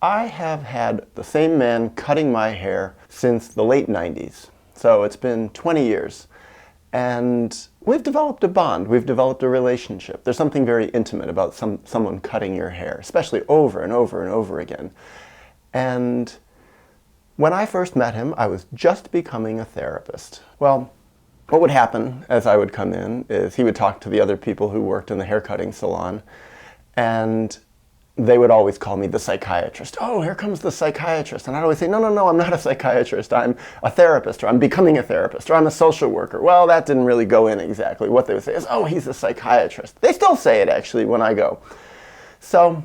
I have had the same man cutting my hair since the late 90s. So it's been 20 years. And we've developed a bond. We've developed a relationship. There's something very intimate about someone cutting your hair, especially over and over and over again. And when I first met him, I was just becoming a therapist. Well, what would happen as I would come in is he would talk to the other people who worked in the haircutting salon, and they would always call me the psychiatrist. Oh, here comes the psychiatrist. And I'd always say, no, I'm not a psychiatrist. I'm a therapist, or I'm becoming a therapist, or I'm a social worker. Well, that didn't really go in exactly. What they would say is, oh, he's a psychiatrist. They still say it, actually, when I go. So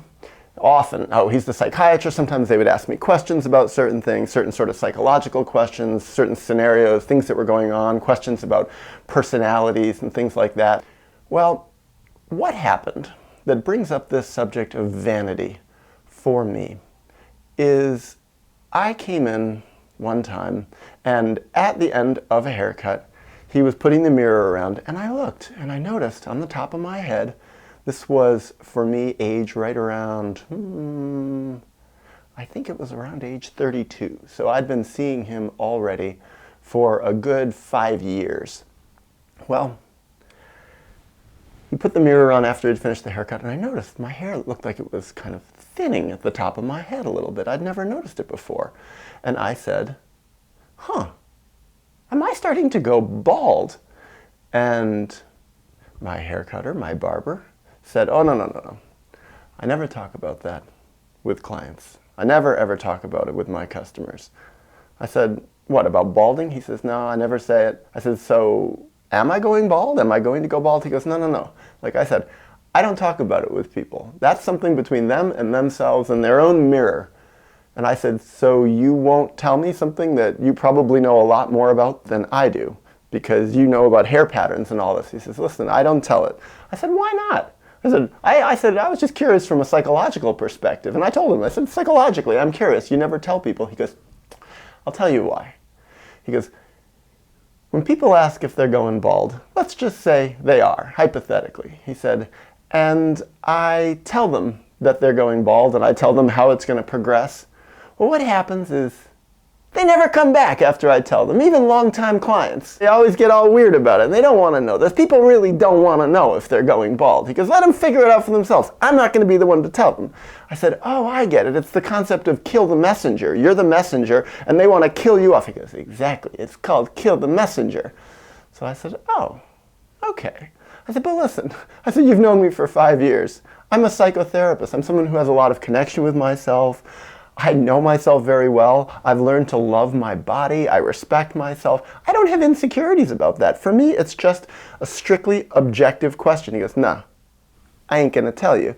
often, oh, he's the psychiatrist. Sometimes they would ask me questions about certain things, certain sort of psychological questions, certain scenarios, things that were going on, questions about personalities and things like that. Well, what happened that brings up this subject of vanity for me is I came in one time, and at the end of a haircut, he was putting the mirror around, and I looked and I noticed on the top of my head, this was for me age right around, I think it was around age 32. So I'd been seeing him already for a good 5 years. Well, he put the mirror on after he'd finished the haircut, and I noticed my hair looked like it was kind of thinning at the top of my head a little bit. I'd never noticed it before. And I said, am I starting to go bald? And my haircutter, my barber, said, oh, no. I never talk about that with clients. I never, ever talk about it with my customers. I said, what, about balding? He says, no, I never say it. I said, so am I going bald? Am I going to go bald? He goes, no. Like I said, I don't talk about it with people. That's something between them and themselves and their own mirror. And I said, so you won't tell me something that you probably know a lot more about than I do, because you know about hair patterns and all this. He says, listen, I don't tell it. I said, why not? I said, I was just curious from a psychological perspective. And I told him, I said, psychologically, I'm curious. You never tell people. He goes, I'll tell you why. He goes, when people ask if they're going bald, let's just say they are, hypothetically. He said, and I tell them that they're going bald, and I tell them how it's going to progress. Well, what happens is they never come back after I tell them. Even long-time clients, they always get all weird about it, and they don't want to know this. People really don't want to know if they're going bald. He goes, let them figure it out for themselves. I'm not going to be the one to tell them. I said, oh, I get it. It's the concept of kill the messenger. You're the messenger, and they want to kill you off. He goes, exactly. It's called kill the messenger. So I said, oh, okay. I said, but listen. I said, you've known me for 5 years. I'm a psychotherapist. I'm someone who has a lot of connection with myself. I know myself very well. I've learned to love my body. I respect myself. I don't have insecurities about that. For me, it's just a strictly objective question. He goes, nah, I ain't gonna tell you.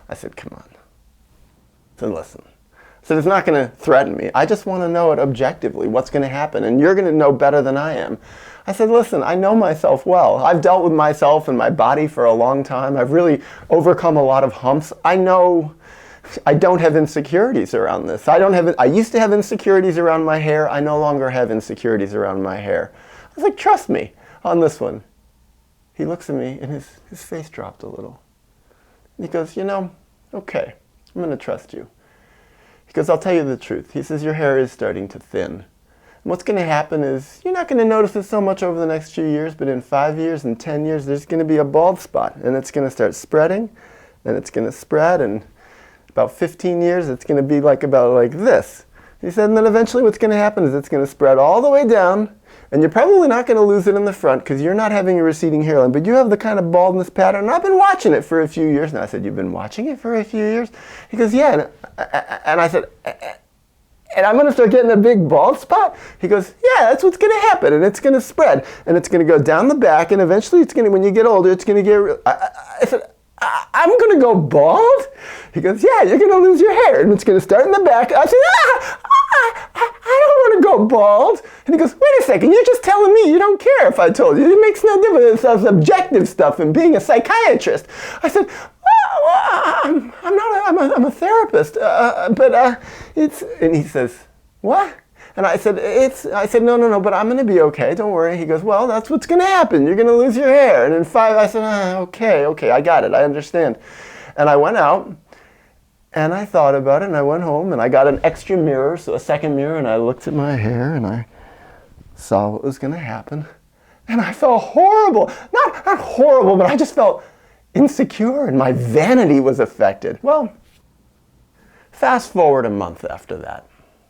I said, come on. I said, listen. I said, it's not gonna threaten me. I just wanna know it objectively, what's gonna happen, and you're gonna know better than I am. I said, listen, I know myself well. I've dealt with myself and my body for a long time. I've really overcome a lot of humps. I know I don't have insecurities around this. I used to have insecurities around my hair. I no longer have insecurities around my hair. I was like, trust me on this one. He looks at me and his face dropped a little. He goes, you know, okay, I'm going to trust you. He goes, I'll tell you the truth. He says, your hair is starting to thin. And what's going to happen is you're not going to notice it so much over the next few years, but in 5 years and 10 years, there's going to be a bald spot, and it's going to start spreading, and it's going to spread, and about 15 years, it's going to be about like this. He said, and then eventually what's going to happen is it's going to spread all the way down, and you're probably not going to lose it in the front because you're not having a receding hairline, but you have the kind of baldness pattern, and I've been watching it for a few years. And I said, you've been watching it for a few years? He goes, yeah. And I said, and I'm going to start getting a big bald spot? He goes, yeah, that's what's going to happen, and it's going to spread, and it's going to go down the back, and eventually it's going to, when you get older, it's going to get, I said, I'm going to go bald? He goes, yeah, you're going to lose your hair, and it's going to start in the back. I said, I don't want to go bald. And he goes, wait a second, you're just telling me you don't care if I told you. It makes no difference. It's objective stuff and being a psychiatrist. I said, I'm a therapist, but it's, and he says, what? And I said, no, but I'm going to be okay. Don't worry. He goes, well, that's what's going to happen. You're going to lose your hair. And in 5, I said, okay, I got it. I understand. And I went out, And I thought about it, and I went home, and I got an extra mirror, so a second mirror, and I looked at my hair, and I saw what was going to happen. And I felt horrible. Not horrible, but I just felt insecure, and my vanity was affected. Well, fast forward a month after that.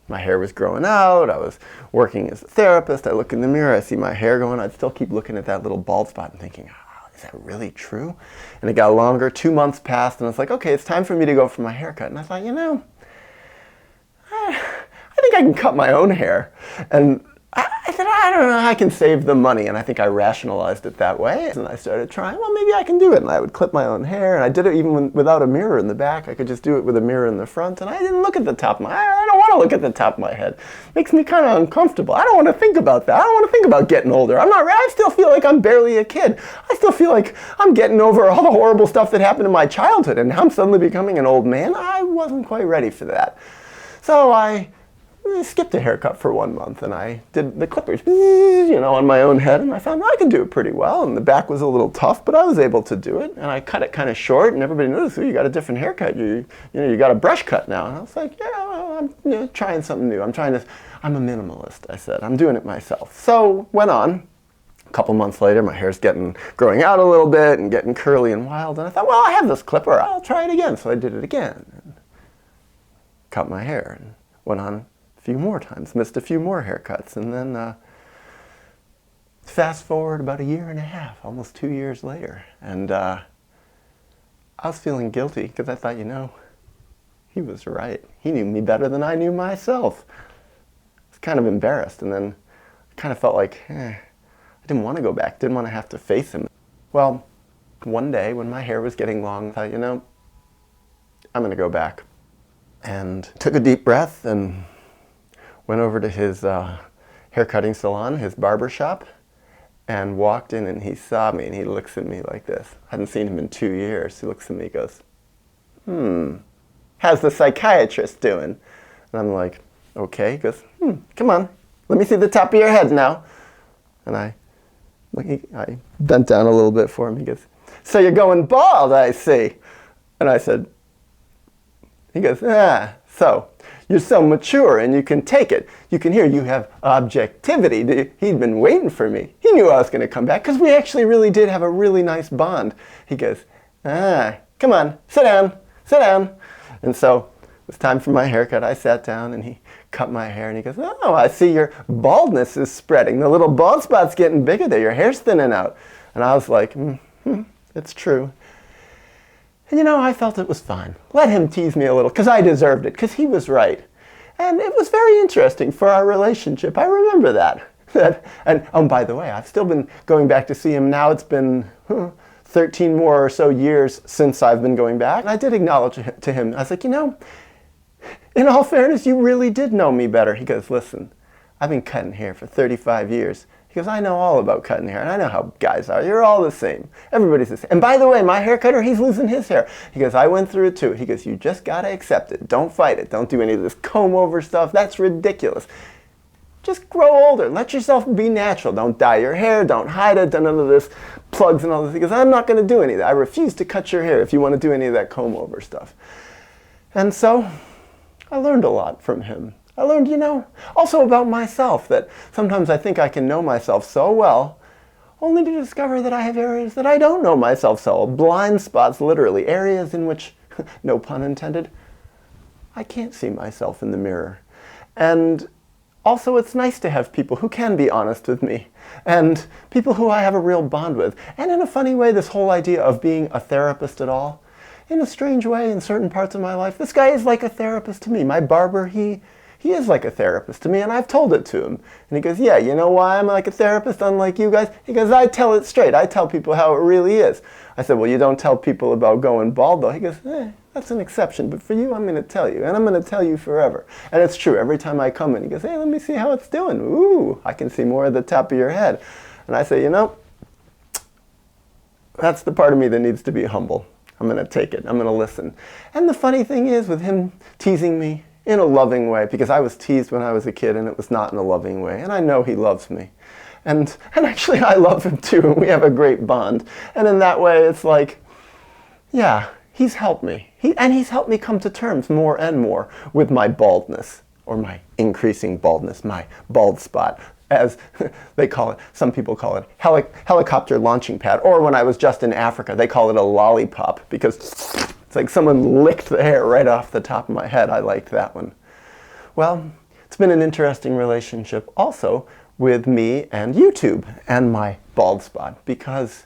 My hair was growing out. I was working as a therapist. I look in the mirror. I see my hair going. I'd still keep looking at that little bald spot and thinking, oh, is that really true? And it got longer. 2 months passed, and I was like, okay, it's time for me to go for my haircut. And I thought, I think I can cut my own hair. And I said, I don't know, I can save the money. And I think I rationalized it that way. And I started trying, well, maybe I can do it. And I would clip my own hair. And I did it even without a mirror in the back. I could just do it with a mirror in the front. And I didn't look at the top of my head. I don't want to look at the top of my head. It makes me kind of uncomfortable. I don't want to think about that. I don't want to think about getting older. I still feel like I'm barely a kid. I still feel like I'm getting over all the horrible stuff that happened in my childhood. And now I'm suddenly becoming an old man. I wasn't quite ready for that. So I skipped a haircut for 1 month, and I did the clippers, on my own head, and I found I could do it pretty well. And the back was a little tough, but I was able to do it. And I cut it kind of short, and everybody noticed, you got a different haircut. You got a brush cut now. And I was like, I'm trying something new. I'm a minimalist. I said, I'm doing it myself. So went on. A couple months later, my hair's growing out a little bit and getting curly and wild. And I thought, well, I have this clipper. I'll try it again. So I did it again. And cut my hair and went on few more times, missed a few more haircuts, and then fast forward about 1.5 years, almost 2 years later, and I was feeling guilty because I thought, he was right. He knew me better than I knew myself. I was kind of embarrassed, and then I kind of felt like I didn't want to go back, didn't want to have to face him. Well, one day when my hair was getting long, I thought, I'm going to go back, and took a deep breath and went over to his haircutting salon, his barber shop, and walked in, and he saw me, and he looks at me like this. I hadn't seen him in 2 years. He looks at me and goes, how's the psychiatrist doing? And I'm like, okay. He goes, come on, let me see the top of your head now. And I bent down a little bit for him. He goes, so you're going bald, I see. And I said, he goes, so you're so mature and you can take it. You can hear you have objectivity. He'd been waiting for me. He knew I was going to come back because we actually really did have a really nice bond. He goes, come on, sit down, sit down. And so it was time for my haircut. I sat down and he cut my hair and he goes, oh, I see your baldness is spreading. The little bald spot's getting bigger there. Your hair's thinning out. And I was like, it's true. And I felt it was fine. Let him tease me a little, because I deserved it, because he was right. And it was very interesting for our relationship. I remember that. And by the way, I've still been going back to see him now. It's been 13 more or so years since I've been going back. And I did acknowledge to him. I was like, in all fairness, you really did know me better. He goes, listen, I've been cutting hair for 35 years. He goes, I know all about cutting hair, and I know how guys are. You're all the same. Everybody's the same. And by the way, my hair cutter, he's losing his hair. He goes, I went through it too. He goes, you just got to accept it. Don't fight it. Don't do any of this comb over stuff. That's ridiculous. Just grow older. Let yourself be natural. Don't dye your hair. Don't hide it. None of this plugs and all this. He goes, I'm not going to do any of that. I refuse to cut your hair if you want to do any of that comb over stuff. And so I learned a lot from him. I learned, also about myself, that sometimes I think I can know myself so well, only to discover that I have areas that I don't know myself so well. Blind spots, literally, areas in which, no pun intended, I can't see myself in the mirror. And also, it's nice to have people who can be honest with me, and people who I have a real bond with. And in a funny way, this whole idea of being a therapist at all, in a strange way, in certain parts of my life, this guy is like a therapist to me. My barber, he is like a therapist to me, and I've told it to him. And he goes, yeah, you know why I'm like a therapist unlike you guys? He goes, I tell it straight. I tell people how it really is. I said, well, you don't tell people about going bald, though. He goes, that's an exception, but for you, I'm going to tell you, and I'm going to tell you forever. And it's true. Every time I come in, he goes, hey, let me see how it's doing. Ooh, I can see more of the top of your head. And I say, that's the part of me that needs to be humble. I'm going to take it. I'm going to listen. And the funny thing is, with him teasing me, in a loving way, because I was teased when I was a kid and it was not in a loving way. And I know he loves me. And actually I love him too, and we have a great bond. And in that way it's like, yeah, he's helped me. And he's helped me come to terms more and more with my baldness, or my increasing baldness, my bald spot, as they call it. Some people call it helicopter launching pad, or when I was just in Africa, they call it a lollipop, because it's like someone licked the hair right off the top of my head. I liked that one. Well, it's been an interesting relationship also with me and YouTube and my bald spot, because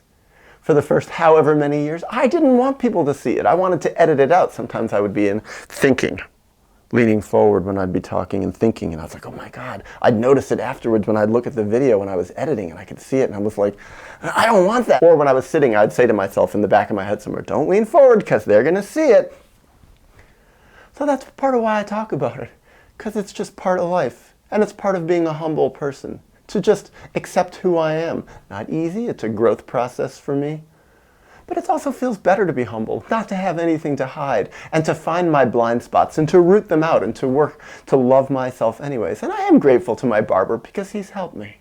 for the first however many years, I didn't want people to see it. I wanted to edit it out. Sometimes I would be in thinking, leaning forward when I'd be talking and thinking, and I was like, oh my God. I'd notice it afterwards when I'd look at the video when I was editing and I could see it, and I was like, I don't want that. Or when I was sitting, I'd say to myself in the back of my head somewhere, don't lean forward because they're gonna see it. So that's part of why I talk about it, because it's just part of life. And it's part of being a humble person, to just accept who I am. Not easy, it's a growth process for me. But it also feels better to be humble, not to have anything to hide, and to find my blind spots, and to root them out, and to work to love myself anyways. And I am grateful to my barber because he's helped me.